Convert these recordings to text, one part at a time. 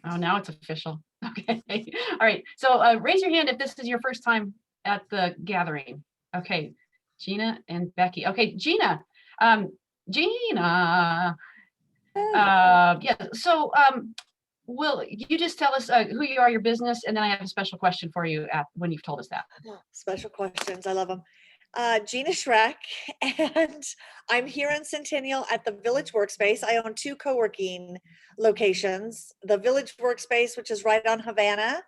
Oh, now it's official. Okay. All right. So raise your hand if this is your first time at the gathering. Okay. Gina and Becky. Okay, Gina. Gina. Yeah. So will you just tell us who you are, your business, and then I have a special question for you when you've told us that. Special questions. I love them. Gina Schreck, and I'm here in Centennial at the Village Workspace. I own 2 co-working locations, the Village Workspace, which is right on Havana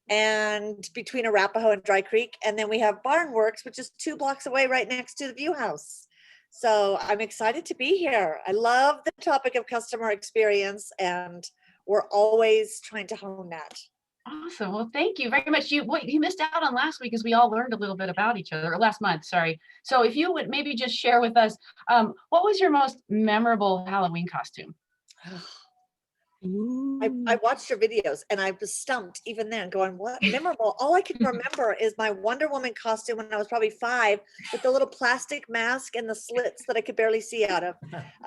and between Arapahoe and Dry Creek. And then we have Barn Works, which is 2 blocks away right next to the View House. So I'm excited to be here. I love the topic of customer experience, and we're always trying to hone that. Awesome. Well, thank you very much. You missed out on last week as we all learned a little bit about each other, or last month, sorry. So if you would maybe just share with us, what was your most memorable Halloween costume? I watched your videos and I was stumped even then, going, what memorable? All I can remember is my Wonder Woman costume when I was probably 5, with the little plastic mask and the slits that I could barely see out of.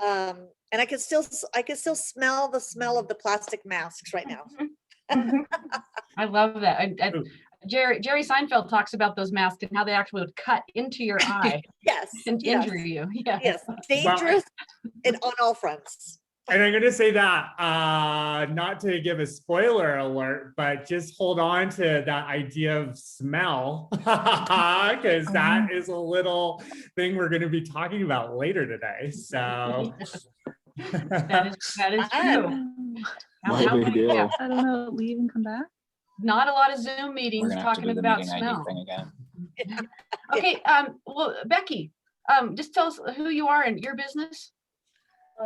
And I could still smell the smell of the plastic masks right now. I love that. Jerry Seinfeld talks about those masks and how they actually would cut into your eye. Yes. And injure you. Yes. Dangerous on all fronts. And I'm going to say that, not to give a spoiler alert, but just hold on to that idea of smell, because that is a little thing we're going to be talking about later today. So that is true. I don't know. We even come back? Not a lot of Zoom meetings talking about smell. Okay. Well, Becky, just tell us who you are and your business.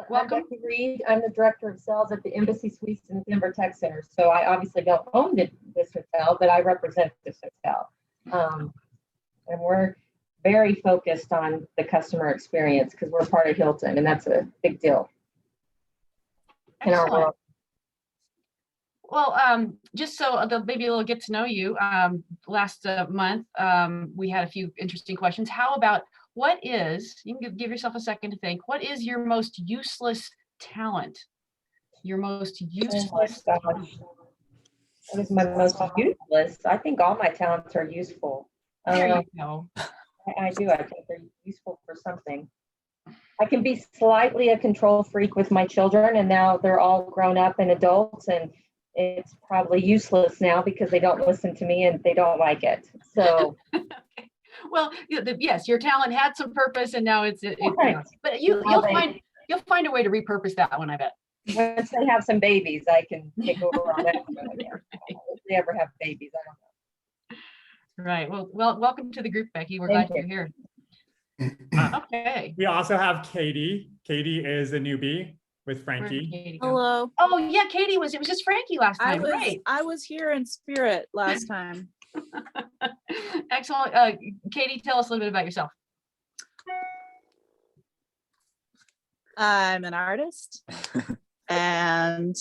Welcome. I'm Becky Reed. I'm the director of sales at the Embassy Suites in the Denver Tech Center. So I obviously don't own this hotel, but I represent this hotel. And we're very focused on the customer experience because we're part of Hilton, and that's a big deal in our world. Well, just so maybe a little get to know you, last month, we had a few interesting questions. How about you can give yourself a second to think, what is your most useless talent? Your most useless talent. What is my most useless? I think all my talents are useful. There you go. I do. I think they're useful for something. I can be slightly a control freak with my children, and now they're all grown up and adults, and it's probably useless now because they don't listen to me and they don't like it. So. Well, yes, your talent had some purpose, and now it's right. But you'll find a way to repurpose that one, I bet. Once they have some babies, I can take over on that one again. If they ever have babies, I don't know. Right. Well, welcome to the group, Becky. We're glad you're here. Okay. We also have Katie. Katie is a newbie with Frankie. Hello. Oh yeah, Katie it was just Frankie last time, right? I was here in spirit last time. Excellent. Katie, tell us a little bit about yourself. I'm an artist and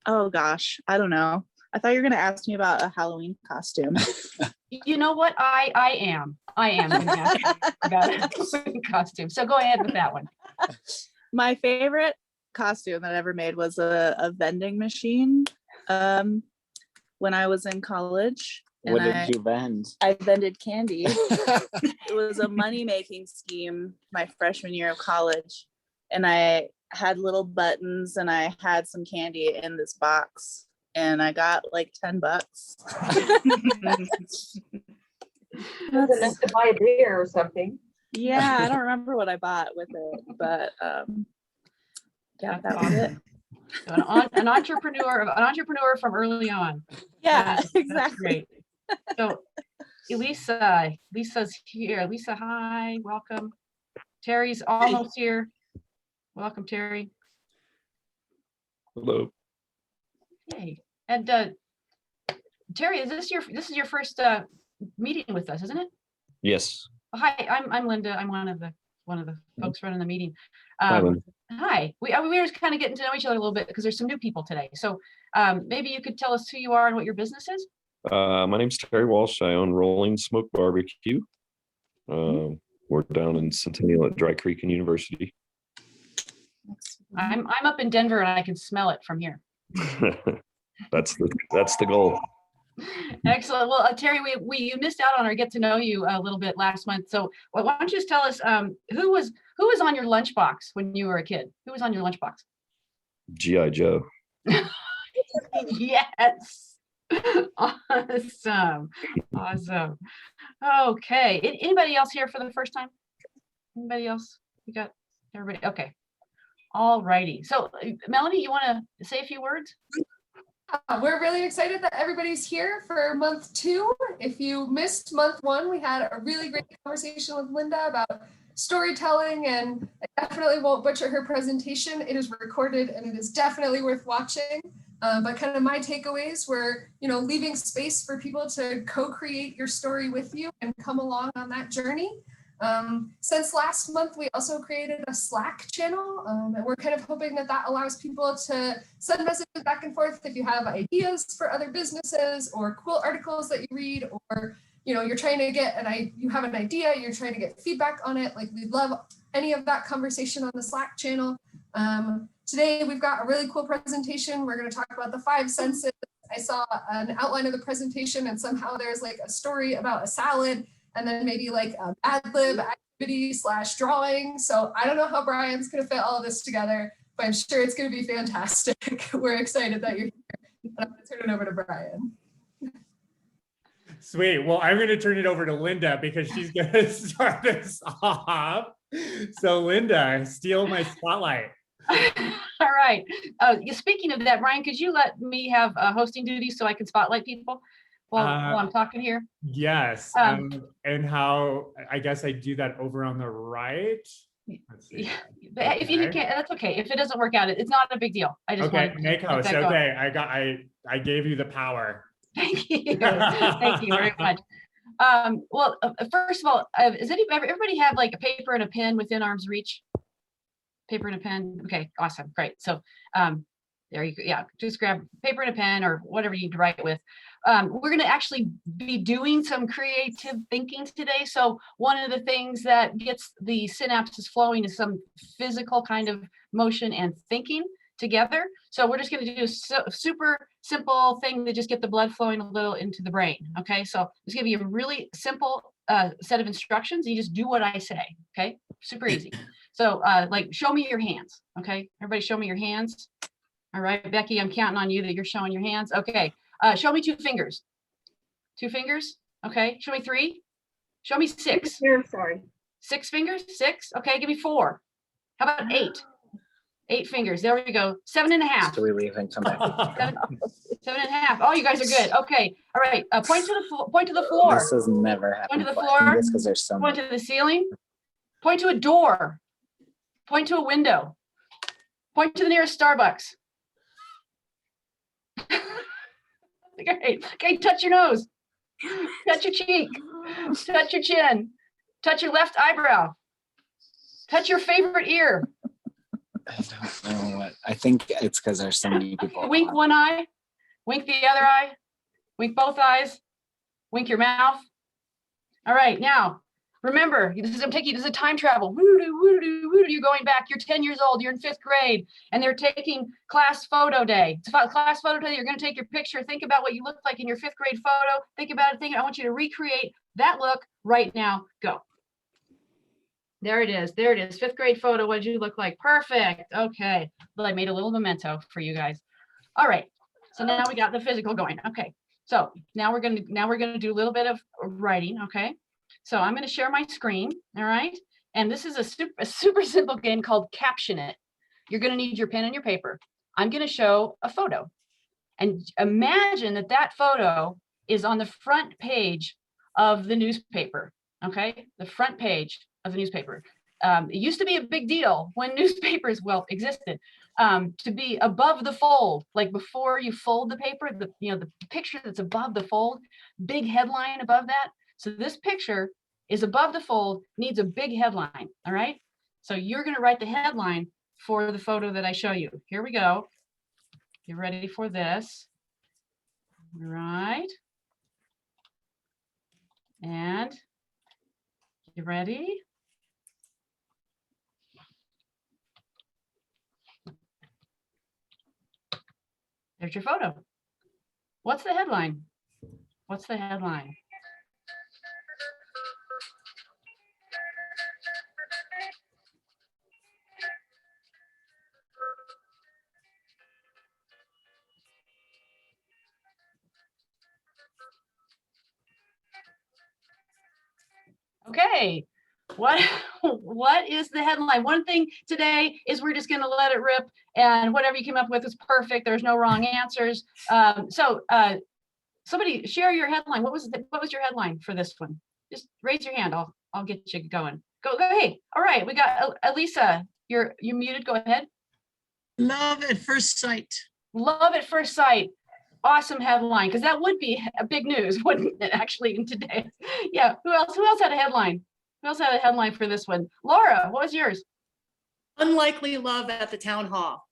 oh gosh, I don't know. I thought you were going to ask me about a Halloween costume. You know what? I am going to ask you about a Halloween costume. So go ahead with that one. My favorite costume that I ever made was a vending machine when I was in college. What did you vend? I vended candy. It was a money-making scheme my freshman year of college. And I had little buttons and I had some candy in this box. And I got like $10. That's enough to buy a beer or something. Yeah, I don't remember what I bought with it, but yeah, that was it. So an entrepreneur from early on. Yeah, exactly. That's great. So Lisa's here. Lisa, hi, welcome. Terry's almost here. Welcome, Terry. Hello. Hey, and Terry, this is your first meeting with us, isn't it? Yes. Hi, I'm Linda. I'm one of the folks running the meeting. Hi, Linda. Hi. We were just kind of getting to know each other a little bit because there's some new people today. So maybe you could tell us who you are and what your business is. My name's Terry Walsh. I own Rolling Smoke Barbecue. We're down in Centennial at Dry Creek and University. I'm up in Denver and I can smell it from here. That's the goal. Excellent. Well, Terry, you missed out on our get to know you a little bit last month. So why don't you just tell us who was on your lunchbox when you were a kid? Who was on your lunchbox? G.I. Joe. Yes. Awesome. Awesome. Okay. Anybody else here for the first time? Anybody else? We got everybody. Okay. All righty. So Melanie, you want to say a few words? We're really excited that everybody's here for month 2. If you missed month 1, we had a really great conversation with Linda about storytelling, and I definitely won't butcher her presentation. It is recorded and it is definitely worth watching. But kind of my takeaways were, leaving space for people to co-create your story with you and come along on that journey. Since last month, we also created a Slack channel, and we're kind of hoping that allows people to send messages back and forth if you have ideas for other businesses or cool articles that you read, or you're trying to get you have an idea, you're trying to get feedback on it. Like, we'd love any of that conversation on the Slack channel. Today we've got a really cool presentation. We're going to talk about the 5 senses. I saw an outline of the presentation, and somehow there's like a story about a salad, and then maybe like a ad lib activity / drawing. So I don't know how Brian's going to fit all of this together, but I'm sure it's going to be fantastic. We're excited that you're here. I'm going to turn it over to Brian. Sweet. Well, I'm going to turn it over to Linda because she's going to start us off. So Linda, steal my spotlight. All right. Speaking of that, Brian, could you let me have hosting duties so I can spotlight people while I'm talking here? Yes. And how, I guess I do that over on the right. Let's see. If you can't, that's okay. If it doesn't work out, it's not a big deal. I just okay. want Make host. Okay. I gave you the power. Thank you. Thank you very much. Well, first of all, does everybody have like a paper and a pen within arm's reach? Paper and a pen. Okay, awesome, great. So there you go. Yeah, just grab paper and a pen or whatever you need to write with. We're going to actually be doing some creative thinking today. So one of the things that gets the synapses flowing is some physical kind of motion and thinking together. So we're just going to do a super simple thing to just get the blood flowing a little into the brain. Okay, so it's going to be a really simple set of instructions. You just do what I say. Okay, super easy. So like, show me your hands. Okay, everybody show me your hands. All right, Becky, I'm counting on you that you're showing your hands. Okay, show me 2 fingers. 2 fingers. Okay, show me 3. Show me 6. Here, sorry. 6 fingers. 6. Okay, give me 4. How about 8? 8 fingers. There we go. 7.5. So we leave and come back. 7.5. Oh, you guys are good. Okay. All right. Point to the floor. This has never happened. Point to the floor. Because there's so Point many. to the ceiling. Point to a door. Point to a window. Point to the nearest Starbucks. Great. Okay, touch your nose. Touch your cheek. Touch your chin. Touch your left eyebrow. Touch your favorite ear. I don't know what. I think it's because there's so many people. Wink one eye. Wink the other eye. Wink both eyes. Wink your mouth. All right, now remember, this is a time travel. You're going back. You're 10 years old. You're in 5th grade, and they're taking class photo day. It's about class photo day. You're going to take your picture. Think about what you look like in your 5th grade photo. Think about it. I want you to recreate that look right now. Go. There it is. There it is. 5th grade photo. What did you look like? Perfect. Okay. Well, I made a little memento for you guys. All right. So now we got the physical going. Okay. So now we're gonna do a little bit of writing. Okay. So I'm going to share my screen. All right. And this is a super simple game called Caption It. You're going to need your pen and your paper. I'm going to show a photo, and imagine that photo is on the front page of the newspaper. Okay. The front page of the newspaper. It used to be a big deal when newspapers existed, to be above the fold, like before you fold the paper, the picture that's above the fold, big headline above that. So this picture is above the fold, needs a big headline. All right. So you're going to write the headline for the photo that I show you. Here we go. Get ready for this. All right. And you ready? There's your photo. What's the headline? What's the headline? Okay, what is the headline? One thing today is we're just going to let it rip, and whatever you came up with is perfect. There's no wrong answers. Somebody share your headline. What was your headline for this one? Just raise your hand. I'll get you going. Go. Hey. All right. We got Elisa. You're muted. Go ahead. Love at first sight. Love at first sight. Awesome headline, because that would be a big news, wouldn't it? Actually, in today. Yeah. Who else had a headline? Who else had a headline for this one? Laura, what was yours? Unlikely love at the town hall.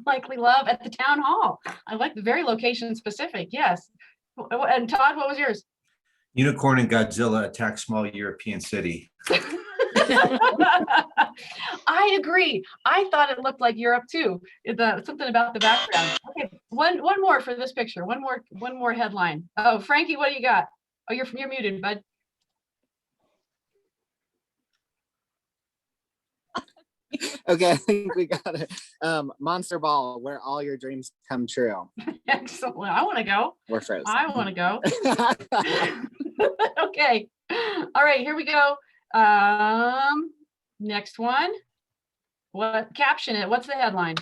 Likely love at the town hall. I like the very location specific. Yes. And Todd, what was yours? Unicorn and Godzilla attack small European city. I agree. I thought it looked like Europe too. Something about the background. Okay, one more for this picture. One more headline. Oh, Frankie, what do you got? Oh, you're muted, bud. Okay, I think we got it. Monster Ball, where all your dreams come true. Excellent. Well, I want to go. We're frozen. I want to go. Okay. All right, here we go. Next one. What caption it? What's the headline?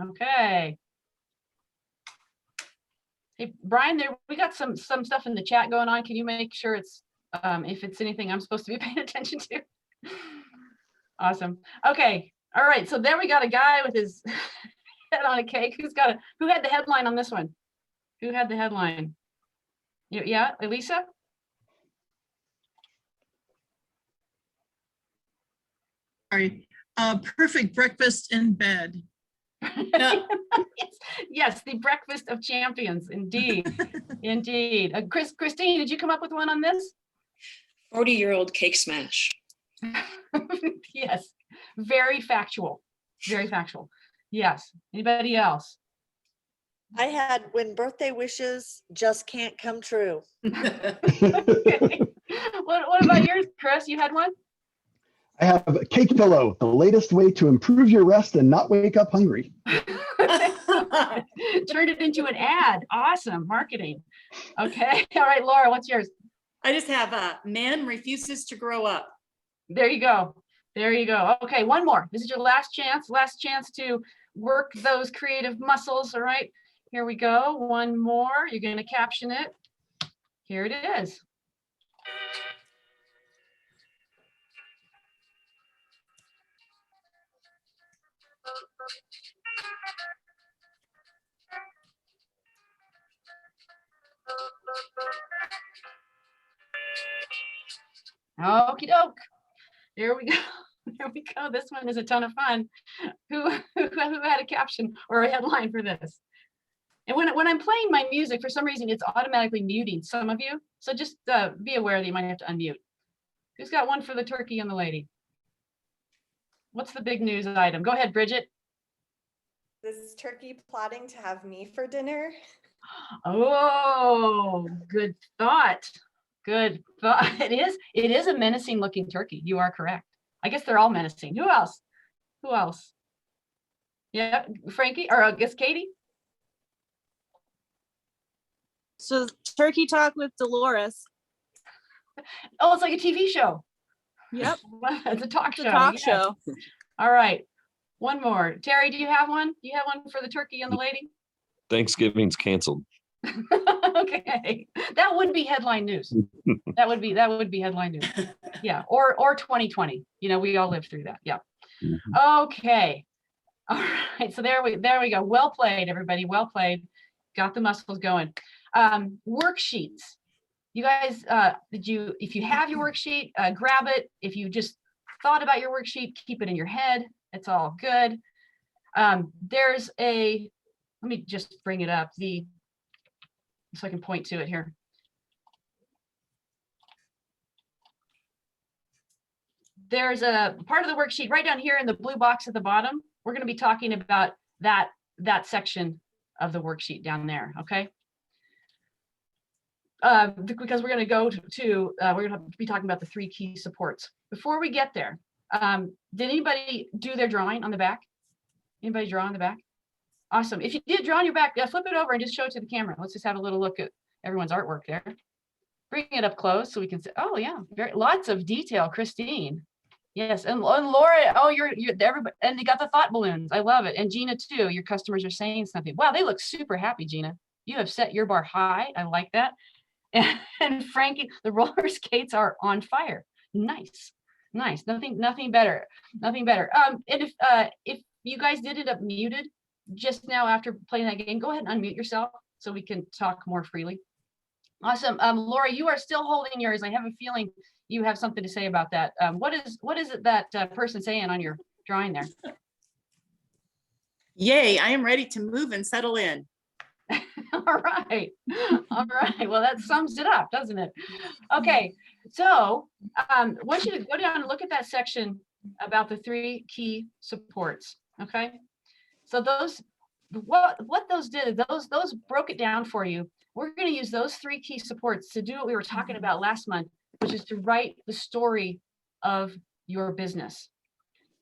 Okay. Hey, Brian, we got some stuff in the chat going on. Can you make sure it's if it's anything I'm supposed to be paying attention to? Awesome. Okay. All right. So there we got a guy with his head on a cake. Who had the headline on this one? Who had the headline? Yeah, Elisa? Sorry. Perfect breakfast in bed. Yes, the breakfast of champions. Indeed. Indeed. Christine, did you come up with one on this? 40-year-old cake smash. Yes, very factual. Very factual. Yes. Anybody else? I had when birthday wishes just can't come true. Okay. What about yours, Chris? You had one? I have a cake pillow, the latest way to improve your rest and not wake up hungry. Turned it into an ad. Awesome marketing. Okay. All right, Laura, what's yours? I just have man refuses to grow up. There you go. There you go. Okay, one more. This is your last chance to work those creative muscles. All right, here we go. One more. You're going to caption it. Here it is. Okie doke. There we go. There we go. This one is a ton of fun. Who had a caption or a headline for this? And when I'm playing my music, for some reason, it's automatically muting some of you. So just be aware that you might have to unmute. Who's got one for the turkey and the lady? What's the big news item? Go ahead, Bridget. Is turkey plotting to have me for dinner? Oh, good thought. Good thought. It is a menacing looking turkey. You are correct. I guess they're all menacing. Who else? Who else? Yeah, Frankie, or I guess Katie. So Turkey Talk with Dolores. Oh, it's like a TV show. Yep. It's a talk show. Talk Yes. show. All right. One more. Terry, do you have one? Do you have one for the turkey and the lady? Thanksgiving's canceled. Okay. That would be headline news. That would be headline news. Yeah. Or 2020. You know, we all lived through that. Yeah. Okay. All right. So there we go. Well played, everybody. Well played. Got the muscles going. Worksheets. You guys, if you have your worksheet, grab it. If you just thought about your worksheet, keep it in your head. It's all good. There's let me just bring it up, so I can point to it here. There's a part of the worksheet right down here in the blue box at the bottom. We're going to be talking about that section of the worksheet down there, okay? Because we're going to go to, we're going to be talking about the 3 key supports. Before we get there, did anybody do their drawing on the back? Anybody draw on the back? Awesome. If you did draw on your back, flip it over and just show it to the camera. Let's just have a little look at everyone's artwork there. Bring it up close so we can see. Oh yeah, lots of detail, Christine. Yes, and Laura, oh, you're everybody, and they got the thought balloons. I love it. And Gina too, your customers are saying something. Wow, they look super happy, Gina. You have set your bar high. I like that. And Frankie, the roller skates are on fire. Nice. Nothing better. And if you guys did end up muted just now after playing that game, go ahead and unmute yourself so we can talk more freely. Awesome. Laura, you are still holding yours. I have a feeling you have something to say about that. What is it that person saying on your drawing there? Yay, I am ready to move and settle in. All right. Well, that sums it up, doesn't it? Okay. So I want you to go down and look at that section about the 3 key supports. Okay. So what those did, those broke it down for you. We're going to use those 3 key supports to do what we were talking about last month, which is to write the story of your business.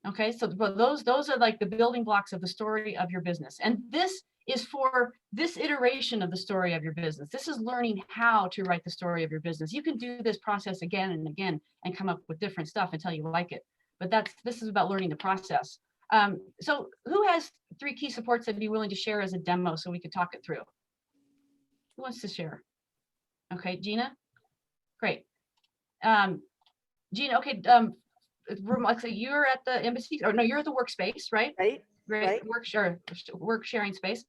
Okay, so those are like the building blocks of the story of your business. And this is for this iteration of the story of your business. This is learning how to write the story of your business. You can do this process again and again and come up with different stuff until you like it. But this is about learning the process. So who has 3 key supports that'd be willing to share as a demo so we could talk it through? Who wants to share? Okay, Gina? Great. Gina, okay, so you're at the embassy, or no, you're at the workspace, right? Right. Right. Work sharing space.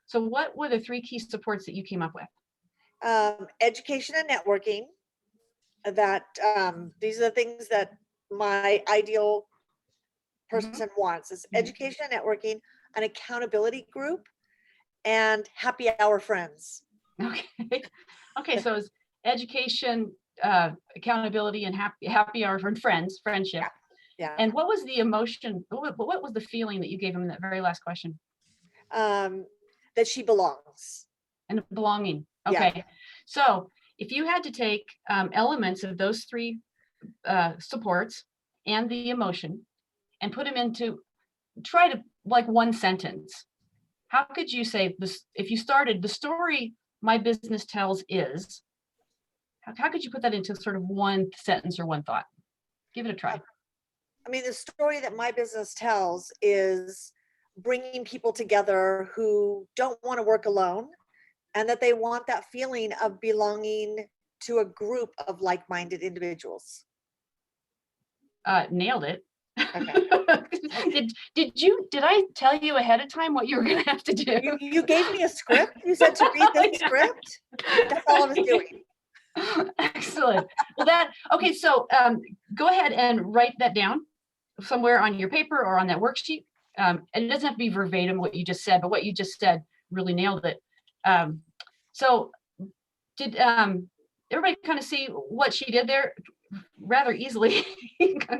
So what were the 3 key supports that you came up with? Education and networking. That these are the things that my ideal person wants is education and networking, an accountability group, and happy hour friends. Okay. Okay, so it's education, accountability, and happy hour and friendship. Yeah. And what was the emotion? What was the feeling that you gave him in that very last question? That she belongs. And belonging. Okay. Yeah. So if you had to take elements of those 3 supports and the emotion and put them into, try to like one sentence, how could you say this? If you started, the story my business tells is, how could you put that into sort of one sentence or one thought? Give it a try. I mean, the story that my business tells is bringing people together who don't want to work alone, and that they want that feeling of belonging to a group of like-minded individuals. Nailed it. Okay. Did I tell you ahead of time what you were going to have to do? You gave me a script. You said to read this script. That's all I was doing. Excellent. Well, okay. So go ahead and write that down somewhere on your paper or on that worksheet. And it doesn't have to be verbatim what you just said, but what you just said really nailed it. So did everybody kind of see what she did there? Rather easily.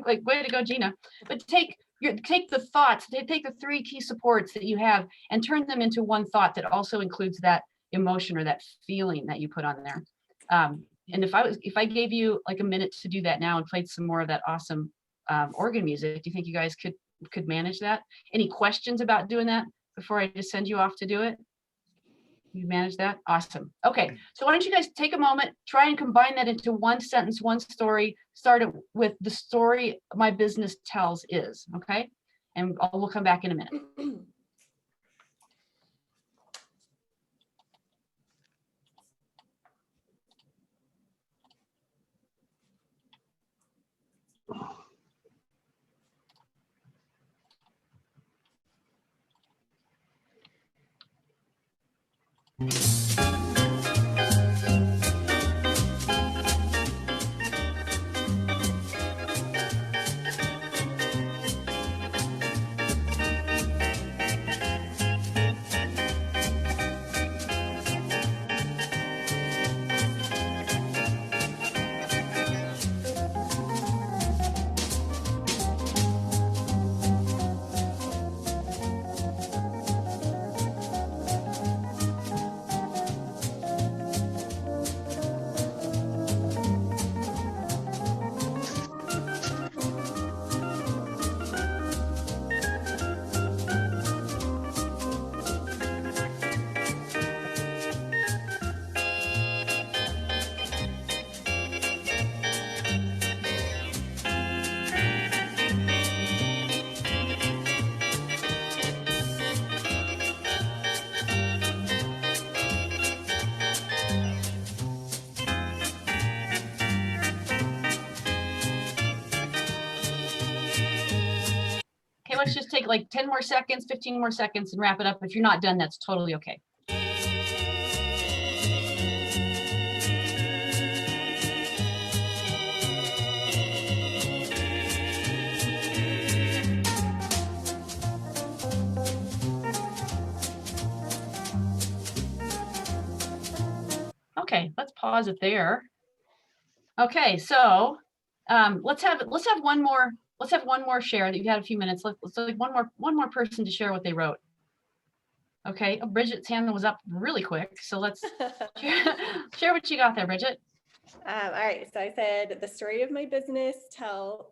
Like, way to go, Gina. But take the thoughts, take the 3 key supports that you have and turn them into one thought that also includes that emotion or that feeling that you put on there. And if I gave you like a minute to do that now and played some more of that awesome organ music, do you think you guys could manage that? Any questions about doing that before I just send you off to do it? You manage that? Awesome. Okay, so why don't you guys take a moment, try and combine that into one sentence, one story. Start it with the story my business tells is, okay? And we'll come back in a minute. let's just take like 10 more seconds, 15 more seconds and wrap it up. If you're not done, that's totally okay. Okay, let's pause it there. Okay, so let's have one more share that you had a few minutes. Let's like one more person to share what they wrote. Okay, oh, Bridget's hand was up really quick, so let's share what you got there, Bridget. All right, so I said the story my business tells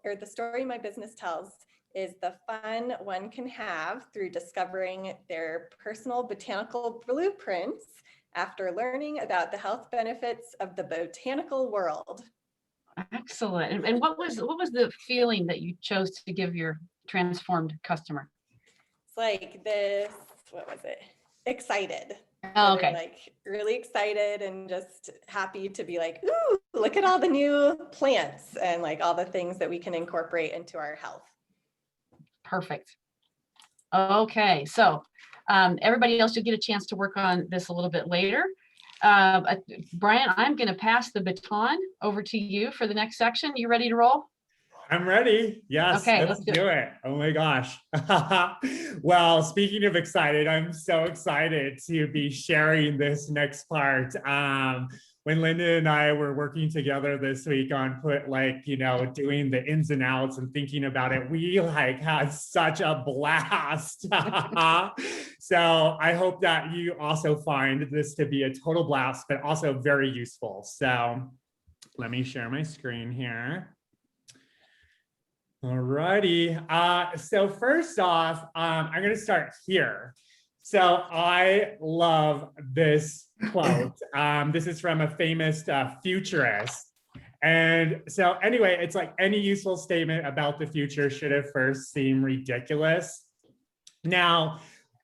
is the fun one can have through discovering their personal botanical blueprints after learning about the health benefits of the botanical world. Excellent. And what was the feeling that you chose to give your transformed customer? It's like this, what was it? Excited. Oh, So they're okay. like really excited and just happy to be like, ooh, look at all the new plants and like all the things that we can incorporate into our health. Perfect. Okay, so everybody else, you'll get a chance to work on this a little bit later. Brian, I'm going to pass the baton over to you for the next section. You ready to roll? I'm ready. Yes, Okay, let's do it. Oh my gosh. Well, speaking of excited, I'm so excited to be sharing this next part. When Linda and I were working together this week on doing the ins and outs and thinking about it, we like had such a blast. So I hope that you also find this to be a total blast, but also very useful. So let me share my screen here. All righty. So first off, I'm going to start here. So I love this quote. This is from a famous futurist. And so anyway, it's like any useful statement about the future should at first seem ridiculous. Now,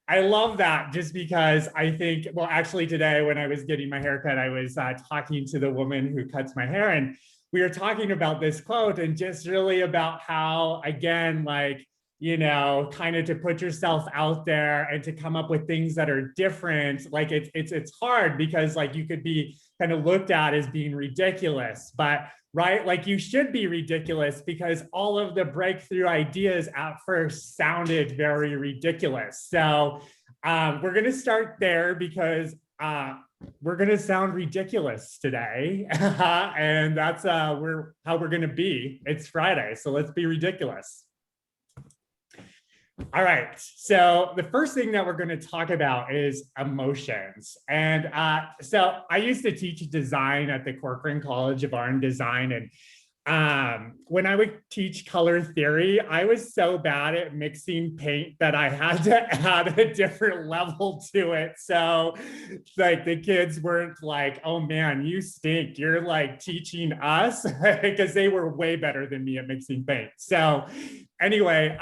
I love that just because I think, well, actually today when I was getting my haircut, I was talking to the woman who cuts my hair, and we were talking about this quote and just really about how, again, kind of to put yourself out there and to come up with things that are different. Like it's hard because like you could be kind of looked at as being ridiculous, but right, like you should be ridiculous because all of the breakthrough ideas at first sounded very ridiculous. So we're going to start there because we're going to sound ridiculous today. And that's how we're going to be. It's Friday, so let's be ridiculous. All right, so the first thing that we're going to talk about is emotions. And so I used to teach design at the Corcoran College of Art and Design. And when I would teach color theory, I was so bad at mixing paint that I had to add a different level to it. So like the kids weren't like, oh man, you stink. You're like teaching us, because they were way better than me at mixing paint. So anyway,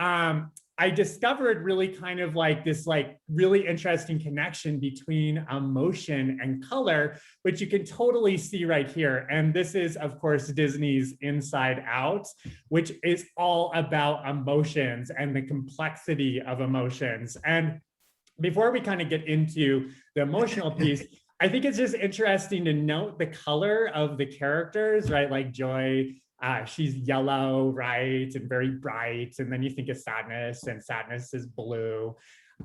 I discovered really kind of like this like really interesting connection between emotion and color, which you can totally see right here. And this is, of course, Disney's Inside Out, which is all about emotions and the complexity of emotions. And before we kind of get into the emotional piece, I think it's just interesting to note the color of the characters, right? Like Joy, she's yellow, right? And very bright. And then you think of sadness, and sadness is blue.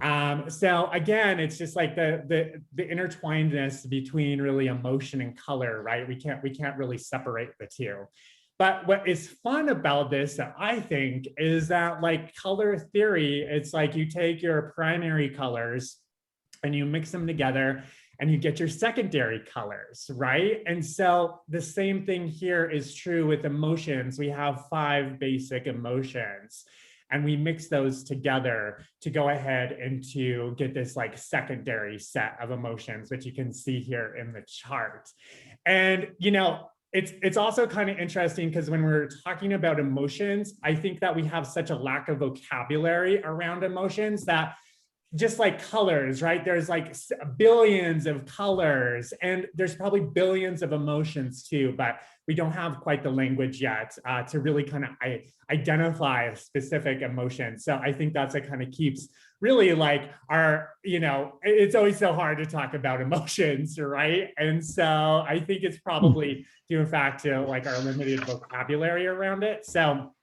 So again, it's just like the intertwinedness between really emotion and color, right? We can't really separate the two. But what is fun about this, that I think, is that like color theory, it's like you take your primary colors and you mix them together and you get your secondary colors, right? And so the same thing here is true with emotions. We have 5 basic emotions, and we mix those together to go ahead and to get this like secondary set of emotions, which you can see here in the chart. And, you know, it's also kind of interesting because when we're talking about emotions, I think that we have such a lack of vocabulary around emotions that just like colors, right? There's like billions of colors, and there's probably billions of emotions too, but we don't have quite the language yet to really kind of identify specific emotions. So I think that's what kind of keeps really like our, it's always so hard to talk about emotions, right? And so I think it's probably due in fact to like our limited vocabulary around it. So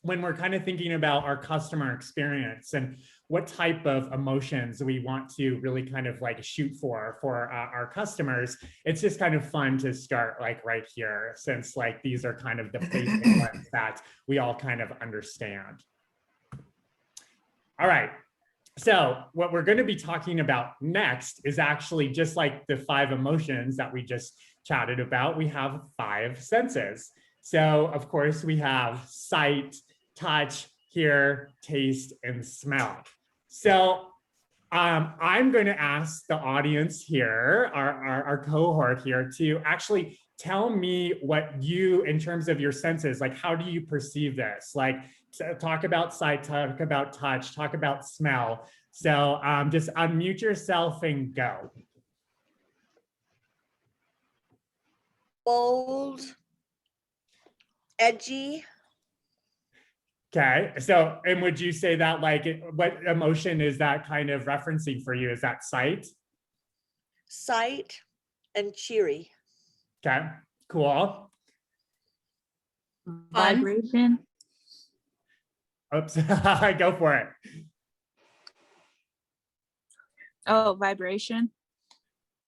when we're kind of thinking about our customer experience and what type of emotions we want to really kind of like shoot for our customers, it's just kind of fun to start like right here, since like these are kind of the basic ones that we all kind of understand. All right. So what we're going to be talking about next is actually just like the 5 emotions that we just chatted about. We have 5 senses. So of course we have sight, touch, hear, taste, and smell. So I'm going to ask the audience here, our cohort here, to actually tell me what you, in terms of your senses, like how do you perceive this? Like talk about sight, talk about touch, talk about smell. So just unmute yourself and go. Bold, edgy. Okay, so, and would you say that like, what emotion is that kind of referencing for you? Is that sight? Sight and cheery. Okay, cool. Vibration. Oops, go for it. Oh, vibration.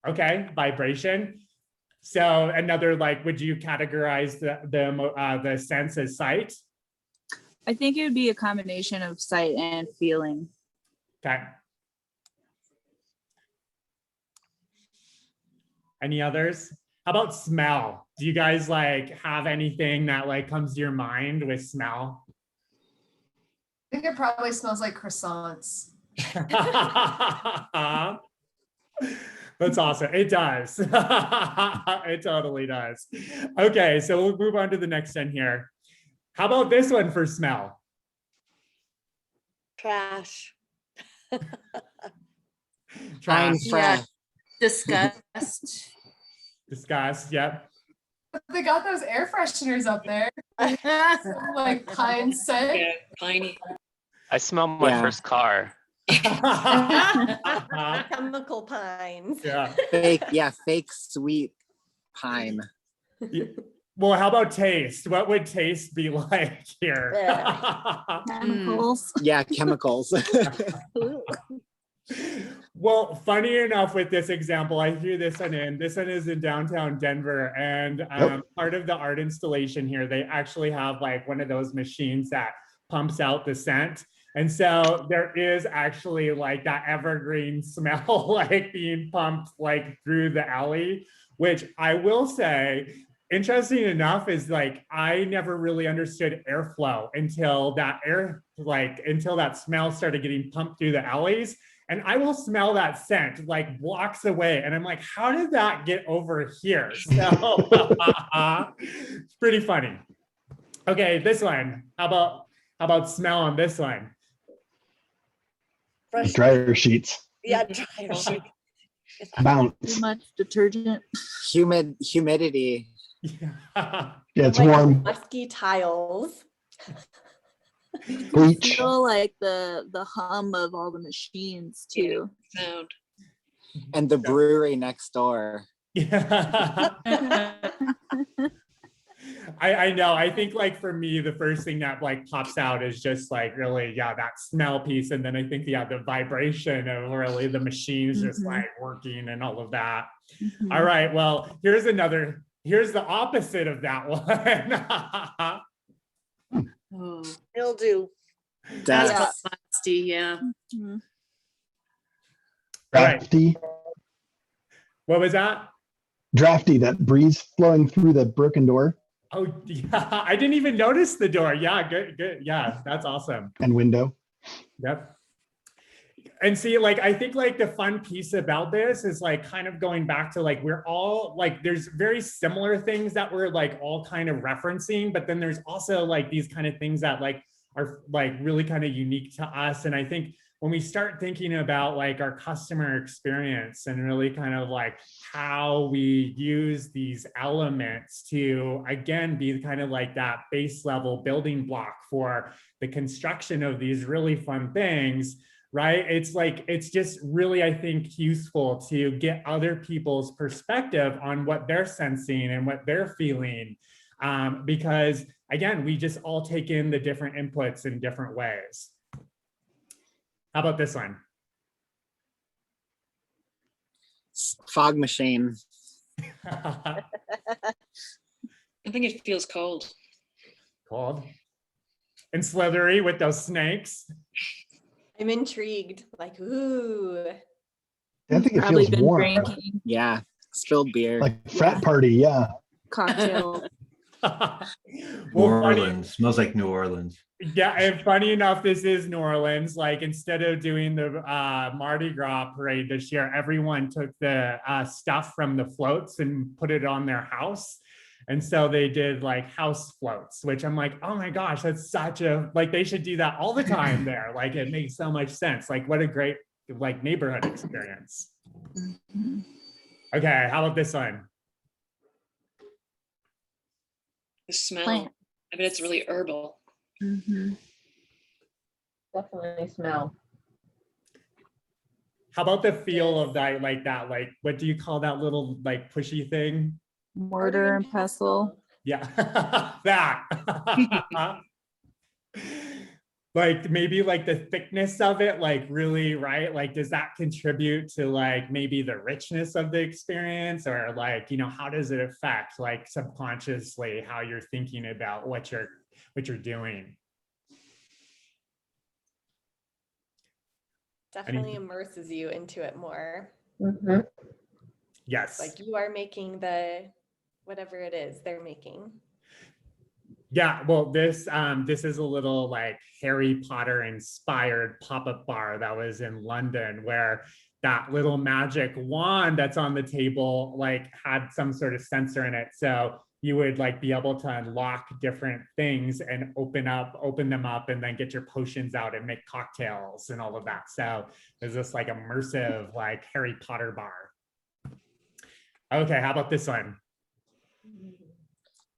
Okay, vibration. So another, like, would you categorize the sense as sight? I think it would be a combination of sight and feeling. Okay. Any others? How about smell? Do you guys like have anything that like comes to your mind with smell? I think it probably smells like croissants. That's awesome. It does. It totally does. Okay, so we'll move on to the next one here. How about this one for smell? Trash. Trash. Yeah. Disgust. Disgust. Yep. They got those air fresheners up there. Like pine scent. Yeah, piney. I smell my first car. Chemical pines. Yeah. Fake sweet pine. Yeah. Well, how about taste? What would taste be like here? Chemicals. Yeah, chemicals. Well, funny enough, with this example, I threw this one in. This one is in downtown Denver, and part of the art installation here, they actually have like one of those machines that pumps out the scent. And so there is actually like that evergreen smell like being pumped like through the alley, which I will say, interesting enough, is like I never really understood airflow until that until that smell started getting pumped through the alleys. And I will smell that scent like blocks away, and I'm like, how did that get over here? So it's pretty funny. Okay, this one. How about smell on this one? Fresh. Dryer sheets. Yeah, dryer sheets. Bounce. Too much detergent. Humidity. Yeah, it's Like warm. musky tiles. Bleach. Feel like the hum of all the machines too. Sound. And the brewery next door. Yeah. I know. I think like for me, the first thing that like pops out is just like really, that smell piece. And then I think, the vibration of really the machines just like working and all of that. All right. Well, here's the opposite of that one. Oh, Mildew. that's Dust. musty, yeah. Drafty. What was that? Drafty, that breeze flowing through the broken door Oh, yeah. I didn't even notice the door. Yeah, good. Yeah, that's awesome. and window. Yep. And see, like, I think like the fun piece about this is like kind of going back to like, we're all like, there's very similar things that we're like all kind of referencing, but then there's also like these kind of things that like are like really kind of unique to us. And I think when we start thinking about like our customer experience and really kind of like how we use these elements to, again, be kind of like that base level building block for the construction of these really fun things, right? It's like, it's just really, I think, useful to get other people's perspective on what they're sensing and what they're feeling. Because again, we just all take in the different inputs in different ways. How about this one? Fog machine. I think it feels cold. Cold. And slithery with those snakes. I'm intrigued. Like, ooh. I think it Probably feels been warm. drinking. Yeah, spilled beer. Like frat party, yeah. Cocktail. New Orleans, smells like New Orleans. Yeah, and funny enough, this is New Orleans. Like, instead of doing the Mardi Gras parade this year, everyone took the stuff from the floats and put it on their house. And so they did like house floats, which I'm like, oh my gosh, that's such a, like, they should do that all the time there. Like, it makes so much sense. Like, what a great like neighborhood experience. Okay, how about this one? The smell. Plant. I bet it's really herbal. Definitely smell. How about the feel of that, like, what do you call that little like pushy thing? Mortar and pestle. Yeah, that. Like, maybe like the thickness of it, like, really, right? Like, does that contribute to like maybe the richness of the experience, or like, you know, how does it affect like subconsciously how you're thinking about what you're doing? Definitely immerses you into it more. Yes. Like you are making the, whatever it is they're making. Yeah, well, this is a little like Harry Potter inspired pop-up bar that was in London, where that little magic wand that's on the table like had some sort of sensor in it. So you would like be able to unlock different things and open them up and then get your potions out and make cocktails and all of that. So there's this like immersive like Harry Potter bar. Okay, how about this one?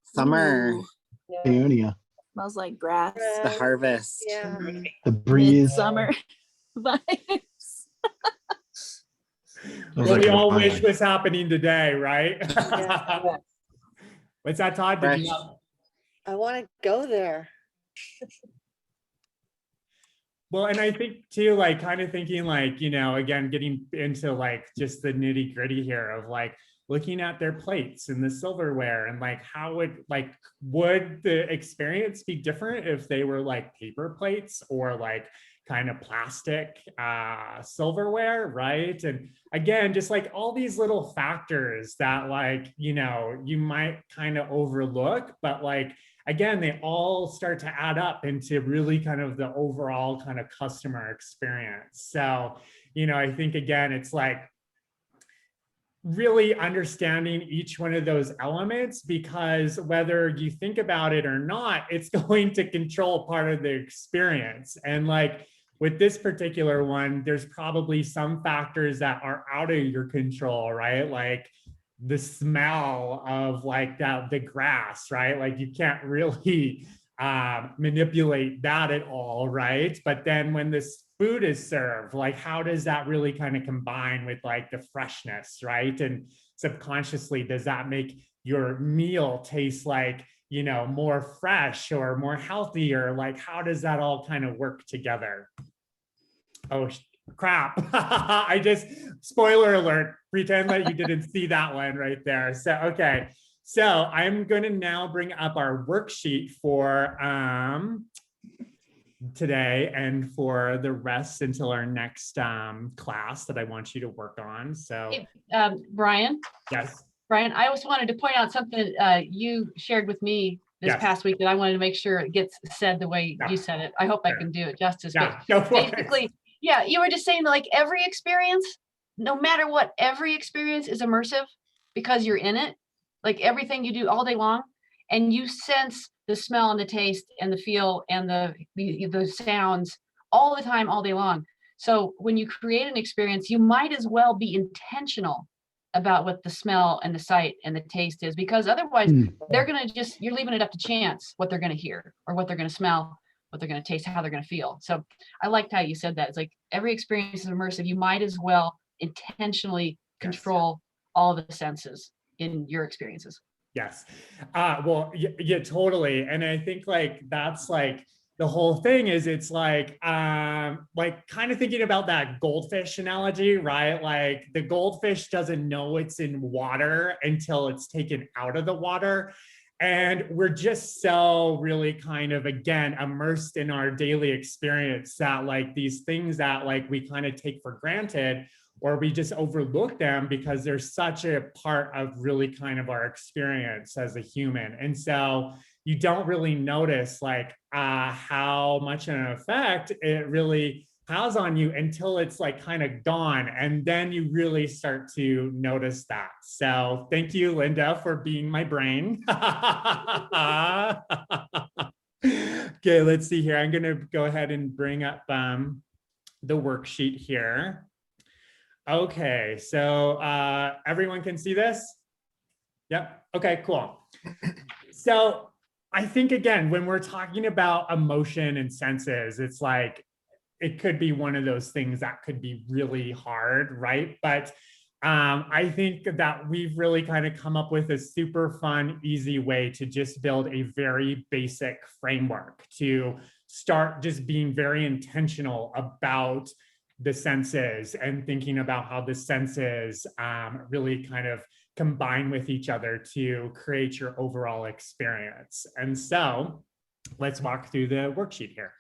Summer. Peonia. Smells like grass. The harvest. Yeah. The breeze. Summer vibes. What we all wish was happening today, right? Yeah. What's that, Todd? Did you Fresh. I want to go there. Well, and I think too, like, kind of thinking like, you know, again, getting into like just the nitty gritty here of like looking at their plates and the silverware and like how would the experience be different if they were like paper plates or like kind of plastic silverware, right? And again, just like all these little factors that like, you know, you might kind of overlook, but like, again, they all start to add up into really kind of the overall kind of customer experience. So, you know, I think again, it's like really understanding each one of those elements, because whether you think about it or not, it's going to control part of the experience. And like with this particular one, there's probably some factors that are out of your control, right? Like the smell of like the grass, right? Like you can't really manipulate that at all, right? But then when this food is served, like how does that really kind of combine with like the freshness, right? And subconsciously, does that make your meal taste like, you know, more fresh or more healthy, or like how does that all kind of work together? Oh crap. I just, spoiler alert, pretend that you didn't see that one right there. So, okay. So I'm going to now bring up our worksheet for today and for the rest until our next class that I want you to work on. So Brian? Yes. Brian, I also wanted to point out something you shared with me this past week that I wanted to make sure it gets said the way you said it. I hope I can do it justice. But basically, yeah, you were just saying that like every experience, no matter what, every experience is immersive because you're in it. Like everything you do all day long, and you sense the smell and the taste and the feel and the sounds all the time, all day long. So when you create an experience, you might as well be intentional about what the smell and the sight and the taste is, because otherwise they're going to just, you're leaving it up to chance what they're going to hear or what they're going to smell, what they're going to taste, how they're going to feel. So I liked how you said that. It's like every experience is immersive. You might as well intentionally control all the senses in your experiences. Yes. Well, yeah, totally. And I think like that's like the whole thing is it's like kind of thinking about that goldfish analogy, right? Like the goldfish doesn't know it's in water until it's taken out of the water. And we're just so really kind of, again, immersed in our daily experience that like these things that like we kind of take for granted, or we just overlook them because they're such a part of really kind of our experience as a human. And so you don't really notice like how much an effect it really has on you until it's like kind of gone. And then you really start to notice that. So thank you, Linda, for being my brain. Okay, let's see here. I'm gonna go ahead and bring up the worksheet here. Okay, so everyone can see this? Yep, okay, cool. So I think, again, when we're talking about emotion and senses, it's like, it could be one of those things that could be really hard, right? But I think that we've really kind of come up with a super fun, easy way to just build a very basic framework to start just being very intentional about the senses and thinking about how the senses really kind of combine with each other to create your overall experience. And so let's walk through the worksheet here.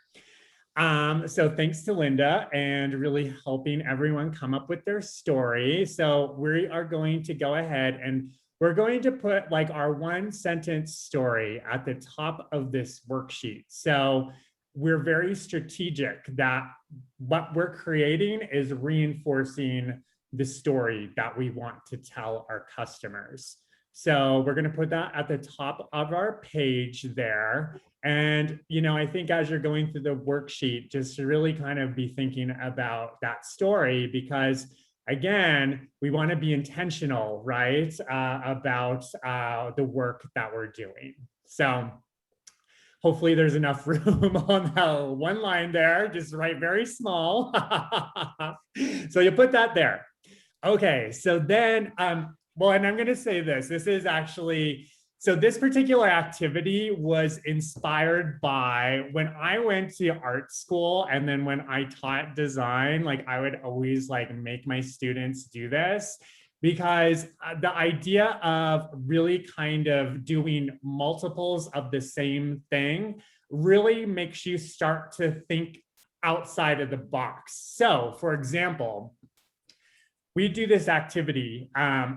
So thanks to Linda and really helping everyone come up with their story. So we are going to go ahead and we're going to put like our 1-sentence story at the top of this worksheet. So we're very strategic that what we're creating is reinforcing the story that we want to tell our customers. So we're going to put that at the top of our page there. And, you know, I think as you're going through the worksheet, just to really kind of be thinking about that story, because again, we want to be intentional, right, about the work that we're doing. So hopefully there's enough room on that one line there, just write very small. So you put that there. Okay, so then, well, and I'm going to say this is actually, so this particular activity was inspired by when I went to art school, and then when I taught design, like I would always like make my students do this, because the idea of really kind of doing multiples of the same thing really makes you start to think outside of the box. So for example, we do this activity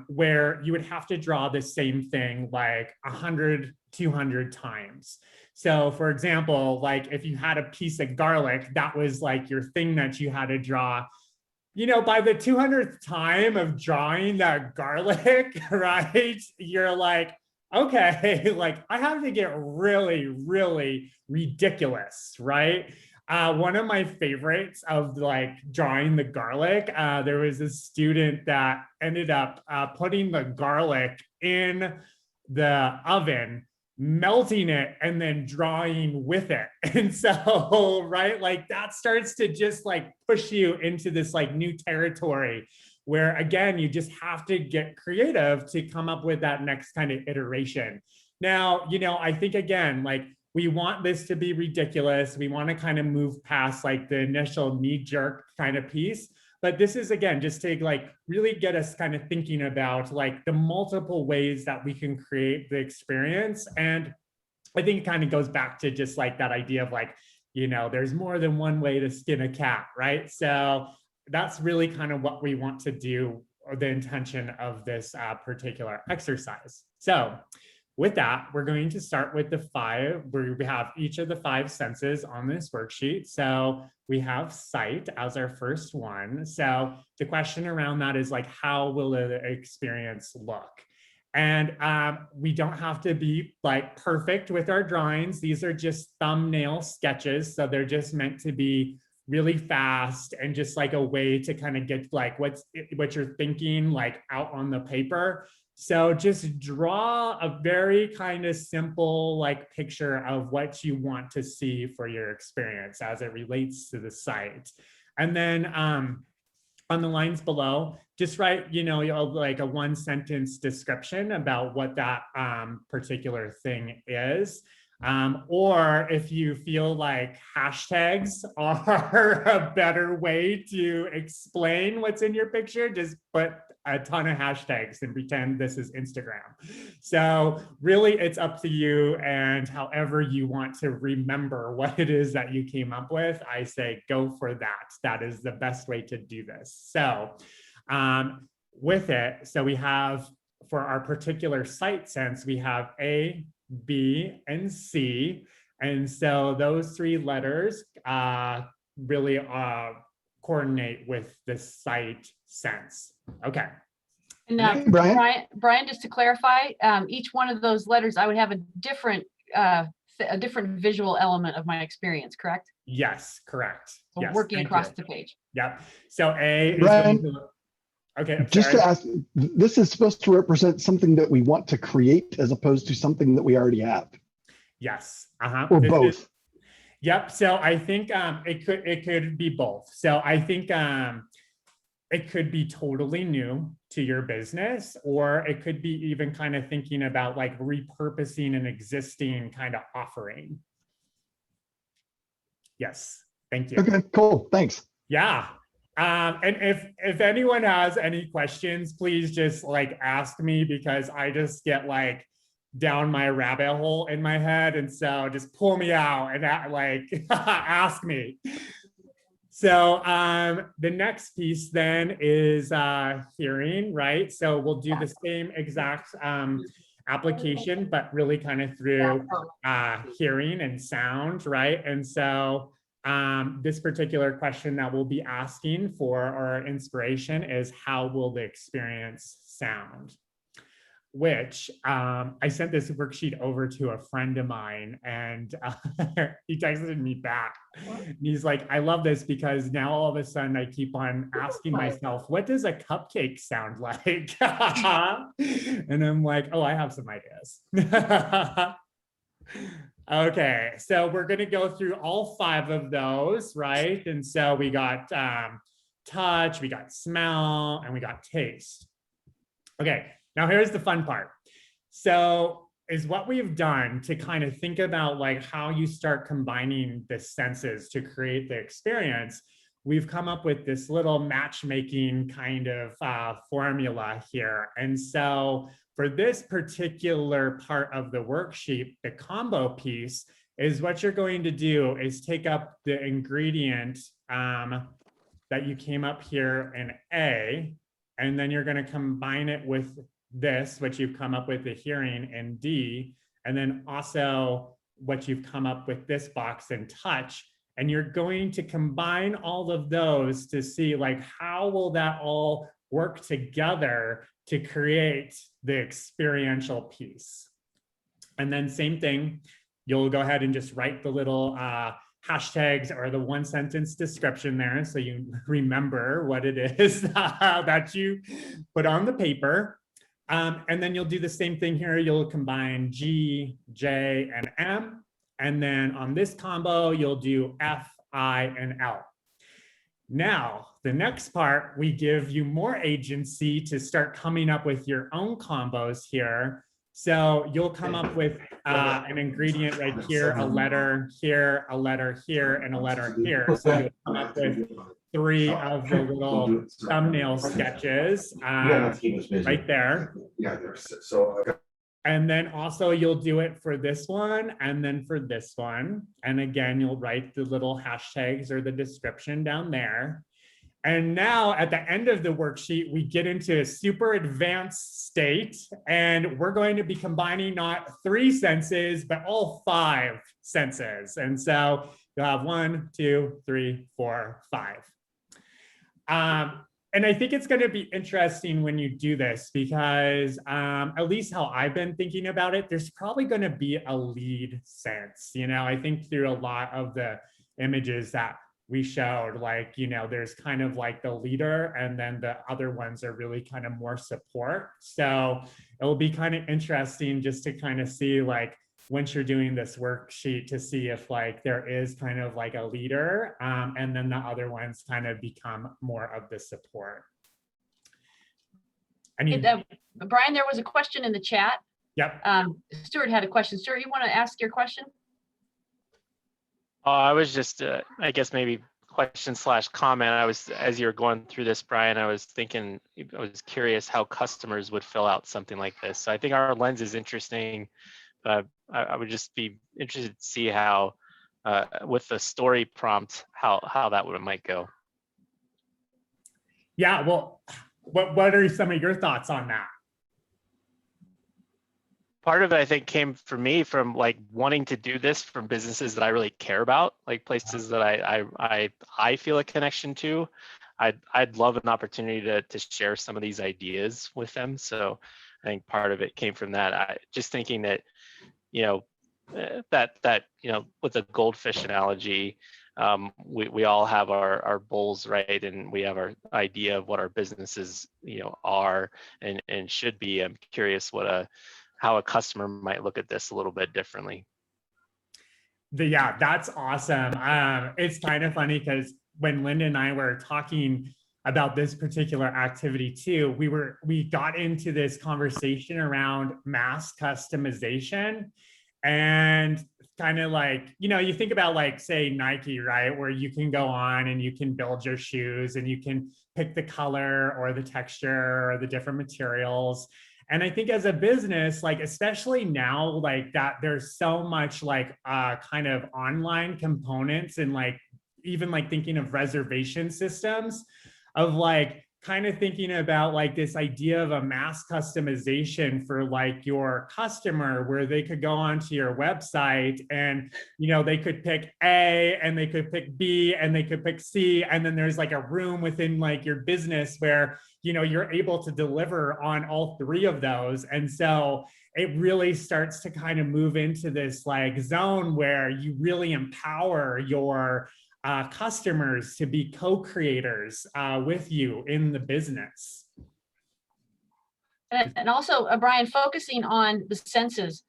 where you would have to draw the same thing like 100, 200 times. So for example, like if you had a piece of garlic, that was like your thing that you had to draw. You know, by the 200th time of drawing that garlic, right, you're like, okay, like I have to get really, really ridiculous, right? One of my favorites of like drawing the garlic, there was a student that ended up putting the garlic in the oven, melting it, and then drawing with it. And so, right, like that starts to just like push you into this like new territory where, again, you just have to get creative to come up with that next kind of iteration. Now, you know, I think, again, like we want this to be ridiculous. We want to kind of move past like the initial knee-jerk kind of piece. But this is, again, just to like really get us kind of thinking about like the multiple ways that we can create the experience. And I think it kind of goes back to just like that idea of like, you know, there's more than one way to skin a cat, right? So that's really kind of what we want to do, or the intention of this particular exercise. So with that, we're going to start with the 5, where we have each of the 5 senses on this worksheet. So we have sight as our first one. So the question around that is like, how will the experience look? And we don't have to be like perfect with our drawings. These are just thumbnail sketches. So they're just meant to be really fast and just like a way to kind of get like what you're thinking like out on the paper. So just draw a very kind of simple like picture of what you want to see for your experience as it relates to the site. And then on the lines below, just write, like a 1-sentence description about what that particular thing is. Or if you feel like hashtags are a better way to explain what's in your picture, just put a ton of hashtags and pretend this is Instagram. So really it's up to you, and however you want to remember what it is that you came up with, I say go for that. That is the best way to do this. So with it, so we have, for our particular site sense, we have A, B, and C. And so those 3 letters really coordinate with the site sense. Okay. And Hey, Brian. Brian, just to clarify, each one of those letters, I would have a different visual element of my experience, correct? Yes, correct. So yes, working across the page. Yep. So A is Brian, going to, okay. Just to ask, this is supposed to represent something that we want to create as opposed to something that we already have. Yes. Or both. Yep. So I think it could be both. So I think it could be totally new to your business, or it could be even kind of thinking about like repurposing an existing kind of offering. Yes. Thank you. Okay, cool. Thanks. Yeah. And if anyone has any questions, please just like ask me, because I just get like down my rabbit hole in my head. And so just pull me out and like ask me. So the next piece then is hearing, right? So we'll do the same exact application, but really kind of through hearing and sound, right? And so this particular question that we'll be asking for our inspiration is, how will the experience sound? Which I sent this worksheet over to a friend of mine, and he texted me back. And he's like, I love this because now all of a sudden I keep on asking myself, what does a cupcake sound like? And I'm like, oh, I have some ideas. Okay, so we're going to go through all 5 of those, right? And so we got touch, we got smell, and we got taste. Okay. Now here's the fun part. So is what we've done to kind of think about like how you start combining the senses to create the experience. We've come up with this little matchmaking kind of formula here. And so for this particular part of the worksheet, the combo piece is what you're going to do is take up the ingredient that you came up here in A, and then you're going to combine it with this, what you've come up with the hearing in D, and then also what you've come up with this box in touch. And you're going to combine all of those to see like, how will that all work together to create the experiential piece? And then same thing, you'll go ahead and just write the little hashtags or the 1-sentence description there, so you remember what it is that you put on the paper. And then you'll do the same thing here. You'll combine G, J, and M. And then on this combo, you'll do F, I, and L. Now, the next part, we give you more agency to start coming up with your own combos here. So you'll come up with an ingredient right here, a letter here, a letter here, and a letter here. So you'll come up with 3 of the little thumbnail sketches right there. And then also you'll do it for this one and then for this one. And again, you'll write the little hashtags or the description down there. And now at the end of the worksheet, we get into a super advanced state, and we're going to be combining not 3 senses, but all 5 senses. And so you'll have 1, 2, 3, 4, 5. And I think it's going to be interesting when you do this, because at least how I've been thinking about it, there's probably going to be a lead sense. I think through a lot of the images that we showed, like, there's kind of like the leader, and then the other ones are really kind of more support. So it will be kind of interesting just to kind of see, like, once you're doing this worksheet, to see if like there is kind of like a leader, and then the other ones kind of become more of the support. Brian, there was a question in the chat. Yep. Stuart had a question. Stuart, you want to ask your question? I was just, I guess maybe question / comment. As you were going through this, Brian, I was curious how customers would fill out something like this. So I think our lens is interesting. I would just be interested to see how, with the story prompt, how that might go. Yeah, well, what are some of your thoughts on that? Part of it, I think, came for me from like wanting to do this from businesses that I really care about, like places that I feel a connection to. I'd love an opportunity to share some of these ideas with them. So I think part of it came from that. Just thinking that, with the goldfish analogy, we all have our bowls, right? And we have our idea of what our businesses, are and should be. I'm curious how a customer might look at this a little bit differently. Yeah, that's awesome. It's kind of funny because when Linda and I were talking about this particular activity too, we got into this conversation around mass customization. And kind of like, you think about like, say, Nike, right? Where you can go on and you can build your shoes and you can pick the color or the texture or the different materials. And I think as a business, like, especially now, like that, there's so much like kind of online components, and like, even like thinking of reservation systems, of like kind of thinking about like this idea of a mass customization for like your customer, where they could go onto your website and, they could pick A and they could pick B and they could pick C. And then there's like a room within like your business where, you're able to deliver on all three of those. And so it really starts to kind of move into this like zone where you really empower your customers to be co-creators with you in the business. And also, Brian, focusing on the senses.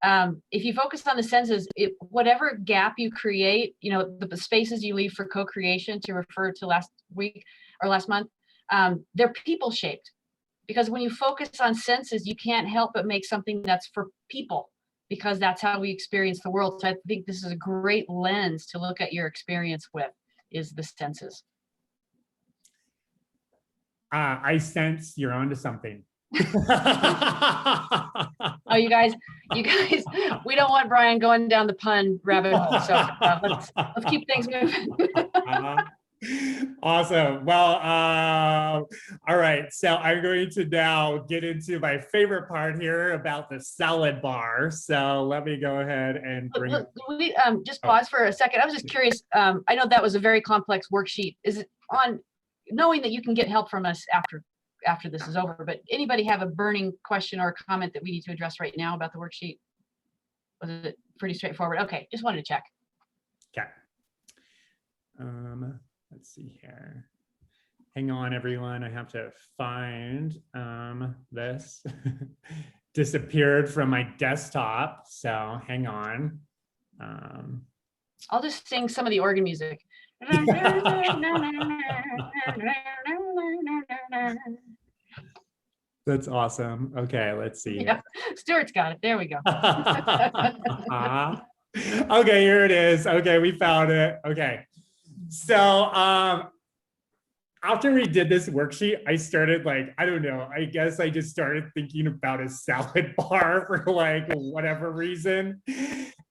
If you focus on the senses, whatever gap you create, the spaces you leave for co-creation, to refer to last week or last month, they're people shaped. Because when you focus on senses, you can't help but make something that's for people, because that's how we experience the world. So I think this is a great lens to look at your experience with, is the senses. I sense you're onto something. Oh, you guys, we don't want Brian going down the pun rabbit hole. So let's keep things moving. Awesome. Well, all right. So I'm going to now get into my favorite part here about the salad bar. So let me go ahead and bring it. We just pause for a second. I was just curious. I know that was a very complex worksheet. Is it on, knowing that you can get help from us after this is over, but anybody have a burning question or comment that we need to address right now about the worksheet? Was it pretty straightforward? Okay, just wanted to check. Okay. Let's see here. Hang on, everyone. I have to find this. Disappeared from my desktop, so hang on. I'll just sing some of the organ music. That's awesome. Okay, let's see. Yeah, Stuart's got it. There we go. Okay, here it is. Okay, we found it. Okay. So after we did this worksheet, I started like, I don't know, I guess I just started thinking about a salad bar for like whatever reason.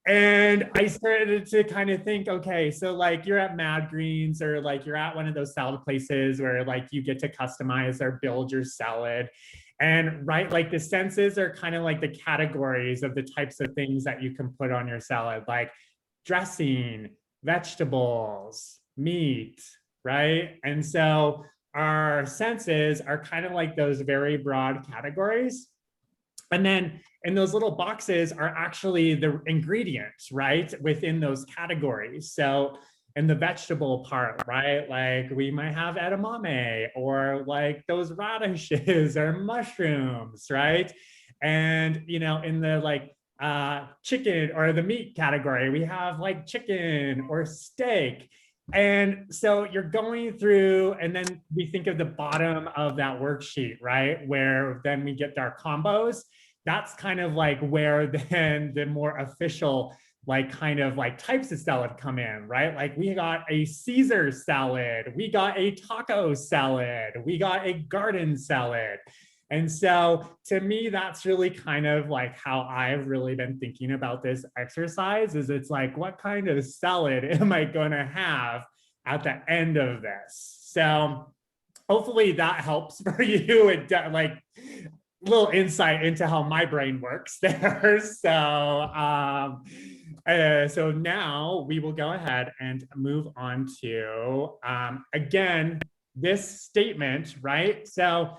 And I started to kind of think, okay, so like you're at Mad Greens, or like you're at one of those salad places where like you get to customize or build your salad. And right, like the senses are kind of like the categories of the types of things that you can put on your salad, like dressing, vegetables, meat, right? And so our senses are kind of like those very broad categories. And then in those little boxes are actually the ingredients, right, within those categories. So in the vegetable part, right? Like we might have edamame or like those radishes or mushrooms, right? And, you know, in the like chicken or the meat category, we have like chicken or steak. And so you're going through, and then we think of the bottom of that worksheet, right? Where then we get our combos. That's kind of like where then the more official like kind of like types of salad come in, right? Like we got a Caesar salad, we got a taco salad, we got a garden salad. And so to me, that's really kind of like how I've really been thinking about this exercise is it's like, what kind of salad am I gonna have at the end of this? So hopefully that helps for you. It like little insight into how my brain works there. So now we will go ahead and move on to, again, this statement, right? So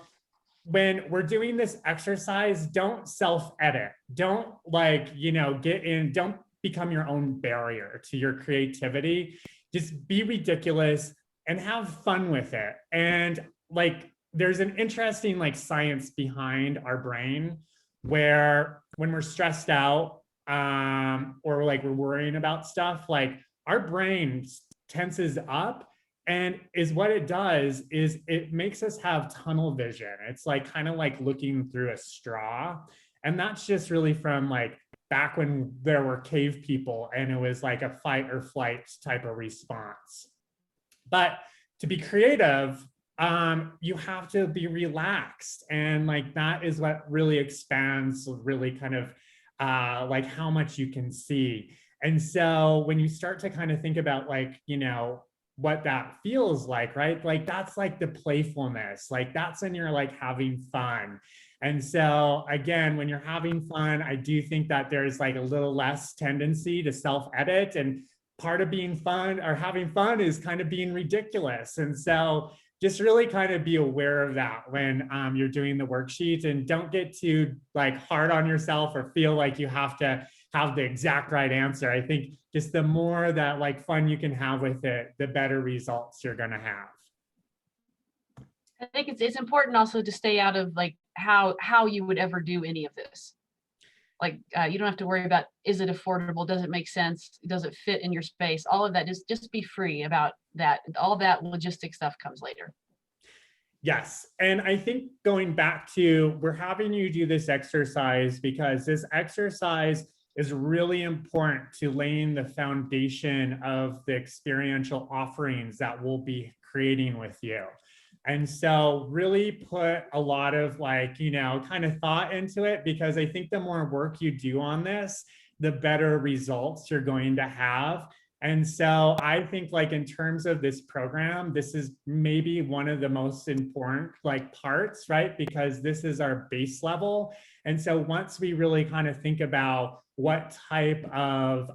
when we're doing this exercise, don't self-edit. Don't like, you know, don't become your own barrier to your creativity. Just be ridiculous and have fun with it. And like, there's an interesting like science behind our brain where when we're stressed out or like we're worrying about stuff, like our brain tenses up. And is what it does is it makes us have tunnel vision. It's like kind of like looking through a straw. And that's just really from like back when there were cave people and it was like a fight or flight type of response. But to be creative, you have to be relaxed. And like that is what really expands really kind of like how much you can see. And so when you start to kind of think about like, you know, what that feels like, right? Like that's like the playfulness, like that's when you're like having fun. And so again, when you're having fun, I do think that there's like a little less tendency to self-edit, and part of being fun or having fun is kind of being ridiculous. And so just really kind of be aware of that when you're doing the worksheet, and don't get too like hard on yourself or feel like you have to have the exact right answer. I think just the more that like fun you can have with it, the better results you're going to have. I think it's important also to stay out of like how you would ever do any of this. Like you don't have to worry about, is it affordable? Does it make sense? Does it fit in your space? All of that, just be free about that. All that logistic stuff comes later. Yes. And I think going back to, we're having you do this exercise because this exercise is really important to laying the foundation of the experiential offerings that we'll be creating with you. And so really put a lot of like, you know, kind of thought into it, because I think the more work you do on this, the better results you're going to have. And so I think like in terms of this program, this is maybe one of the most important like parts, right? Because this is our base level. And so once we really kind of think about what type of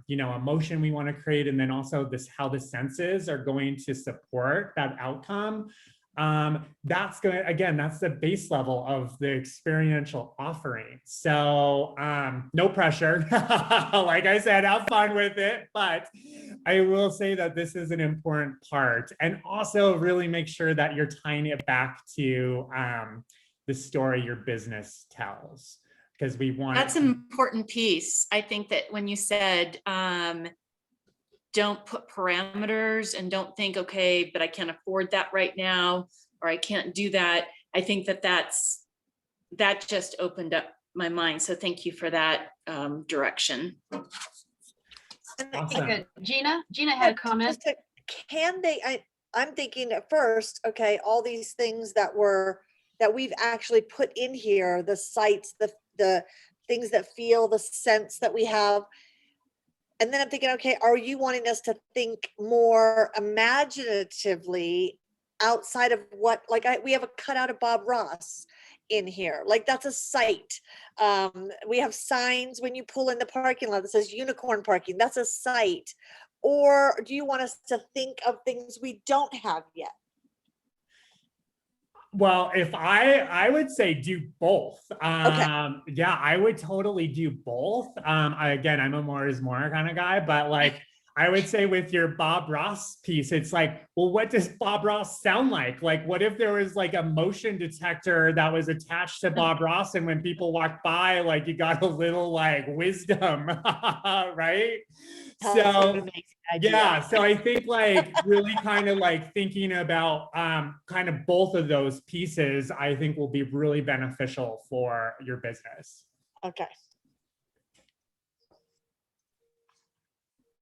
you know, emotion we want to create, and then also this how the senses are going to support that outcome, that's going, again, that's the base level of the experiential offering. So no pressure. Like I said, have fun with it, but I will say that this is an important part. And also really make sure that you're tying it back to the story your business tells, because we want that's an important piece. I think that when you said don't put parameters and don't think, okay, but I can't afford that right now, or I can't do that. I think that that just opened up my mind. So thank you for that direction. Awesome. Okay. Gina had a comment. I'm thinking at first, okay, all these things that we've actually put in here, the sites, the things that feel, the sense that we have. And then I'm thinking, okay, are you wanting us to think more imaginatively outside of what, like we have a cutout of Bob Ross in here, like that's a site. We have signs when you pull in the parking lot that says unicorn parking, that's a site. Or do you want us to think of things we don't have yet? Well, if I would say do both. Okay. Yeah, I would totally do both. Again, I'm a more is more kind of guy, but like I would say with your Bob Ross piece, it's like, well, what does Bob Ross sound like? Like, what if there was like a motion detector that was attached to Bob Ross, and when people walk by, like you got a little like wisdom, right? So yeah, so I think like really kind of like thinking about kind of both of those pieces, I think will be really beneficial for your business. Okay.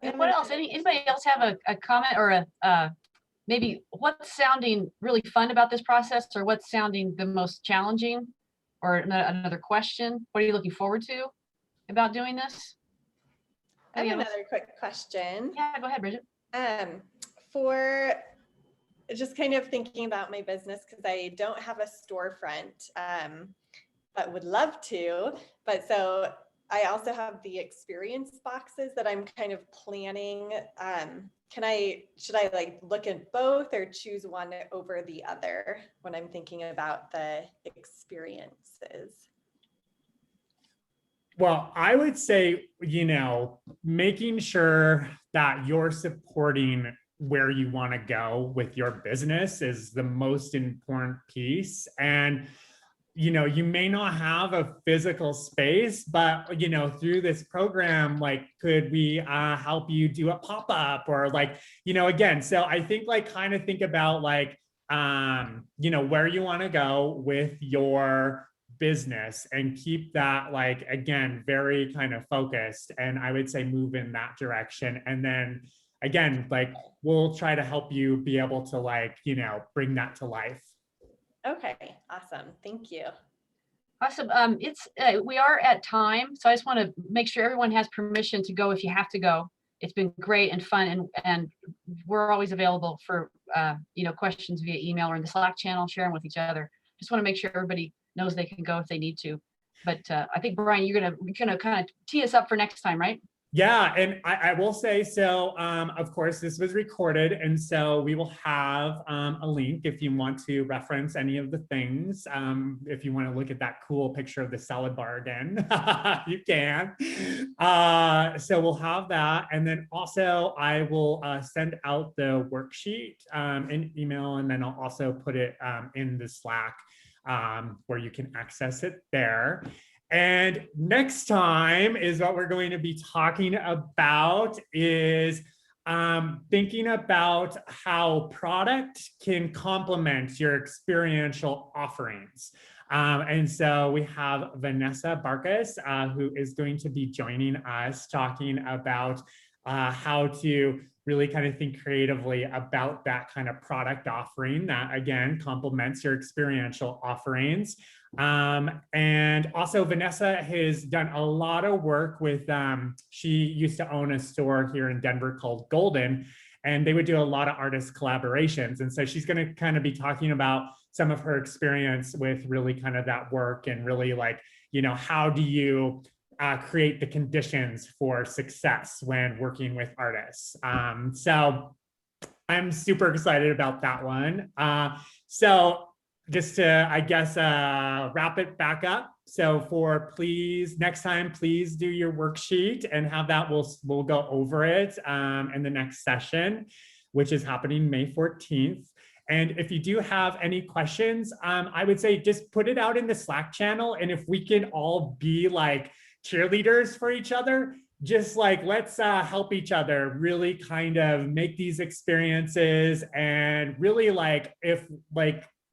And what else? Anybody else have a comment or a maybe what's sounding really fun about this process, or what's sounding the most challenging, or another question? What are you looking forward to about doing this? I have Any of us? another quick question. Yeah, go ahead, Bridget. For just kind of thinking about my business, because I don't have a storefront, but would love to. But so I also have the experience boxes that I'm kind of planning. Should I like look at both or choose one over the other when I'm thinking about the experiences? Well, I would say, making sure that you're supporting where you want to go with your business is the most important piece. And you may not have a physical space, but through this program, like, could we help you do a pop-up, or like, again, so I think like kind of think about like where you want to go with your business, and keep that like, again, very kind of focused, and I would say move in that direction. And then again, like, we'll try to help you be able to like, bring that to life. Okay, awesome. Thank you. Awesome. We are at time, so I just want to make sure everyone has permission to go if you have to go. It's been great and fun, and we're always available for questions via email or in the Slack channel, sharing with each other. Just want to make sure everybody knows they can go if they need to. But I think, Brian, you're gonna kind of tee us up for next time, right? Yeah, and I will say, so of course this was recorded, and so we will have a link if you want to reference any of the things. If you want to look at that cool picture of the salad bar again, you can. So we'll have that, and then also I will send out the worksheet in email, and then I'll also put it in the Slack where you can access it there. And next time is what we're going to be talking about is thinking about how product can complement your experiential offerings. And so we have Vanessa Barkas, who is going to be joining us talking about how to really kind of think creatively about that kind of product offering that, again, complements your experiential offerings. And also Vanessa has done a lot of work with, she used to own a store here in Denver called Golden, and they would do a lot of artist collaborations. And so she's going to kind of be talking about some of her experience with really kind of that work, and really like, how do you create the conditions for success when working with artists. So I'm super excited about that one. So just to, I guess, wrap it back up. So please, next time, please do your worksheet and have that, we'll go over it in the next session, which is happening May 14th. And if you do have any questions, I would say just put it out in the Slack channel. And if we can all be like cheerleaders for each other, just like, let's help each other really kind of make these experiences, and really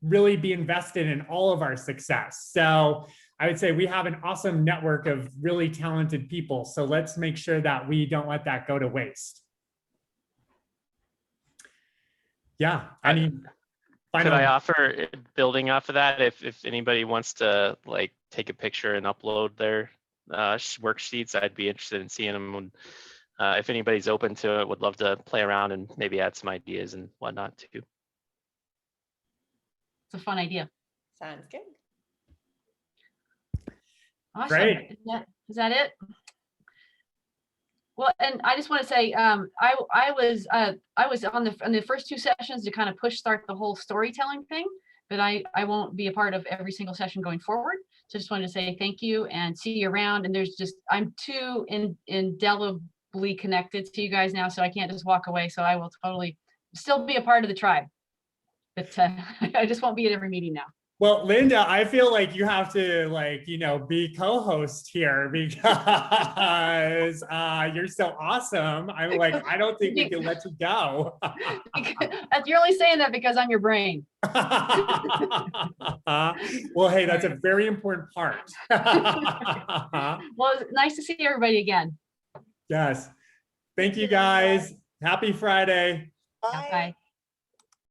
really be invested in all of our success. So I would say we have an awesome network of really talented people. So let's make sure that we don't let that go to waste. Yeah, I mean, could I offer, building off of that, if anybody wants to like take a picture and upload their worksheets, I'd be interested in seeing them. And, if anybody's open to it, would love to play around and maybe add some ideas and whatnot too. It's a fun idea. Sounds good. Awesome. Great. Is that it? Well, and I just want to say, I was on the first two sessions to kind of start the whole storytelling thing, but I won't be a part of every single session going forward. So just wanted to say thank you and see you around. And I'm too indelible deeply connected to you guys now, so I can't just walk away. So I will totally still be a part of the tribe, but I just won't be at every meeting now. Well, Linda, I feel like you have to be co-host here because you're so awesome. I'm like, I don't think we can let you go. You're only saying that because I'm your brain. Well, hey, that's a very important part. Well, it's nice to see everybody again. Yes. Thank you guys. Happy Friday. Bye. Bye.